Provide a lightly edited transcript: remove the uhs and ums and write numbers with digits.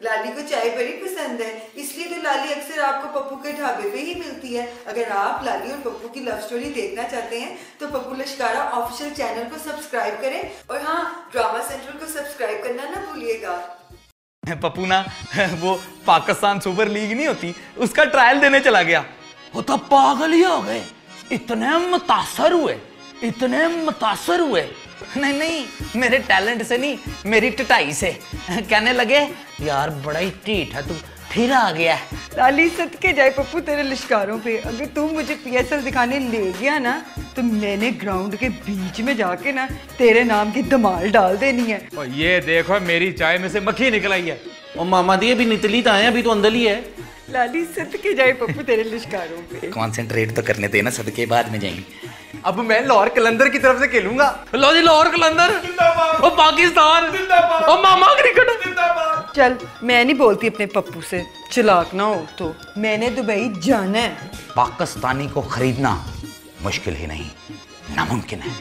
लाली को चाय बड़ी पसंद है, इसलिए तो लाली अक्सर आपको पप्पू के ढाबे पे ही मिलती है। अगर आप लाली और पप्पू की लव स्टोरी देखना चाहते हैं तो पप्पू लश्कारा ऑफिशियल चैनल को सब्सक्राइब करें और हाँ, ड्रामा सेंट्रल को सब्सक्राइब करना ना भूलिएगा। पप्पू ना वो पाकिस्तान सुपर लीग नहीं होती, उसका ट्रायल देने चला गया। वो तो पागल ही हो गए, इतने मुतासर हुए। नहीं, मेरे टैलेंट से नहीं, मेरी टटाई से। कहने लगे यार बड़ा ही ढीठ है तू, फिर आ गया। लाली सदके जाए पप्पू तेरे लिश्कारों पे। अगर तू मुझे PSL दिखाने ले गया ना तो मैंने ग्राउंड के बीच में जाके ना तेरे नाम की धमाल डाल देनी है। और ये देखो मेरी चाय में से मक्खी निकल आई है। और मामा दी अभी निकली तो आए, अभी तो अंदर ही है। लाली सदके जाए पप्पू तेरे लिश्कारों पे। कॉन्सेंट्रेट तो करने देना, सदके बाद में जाएंगे। अब मैं लाहौर कलंदर की तरफ से खेलूंगा। लो जी, लाहौर कलंदर, ओ पाकिस्तान, ओ मामा क्रिकेट। चल, मैं नहीं बोलती अपने पप्पू से, चालाक ना हो तो। मैंने दुबई जाना है। पाकिस्तानी को खरीदना मुश्किल ही नहीं, नामुमकिन है।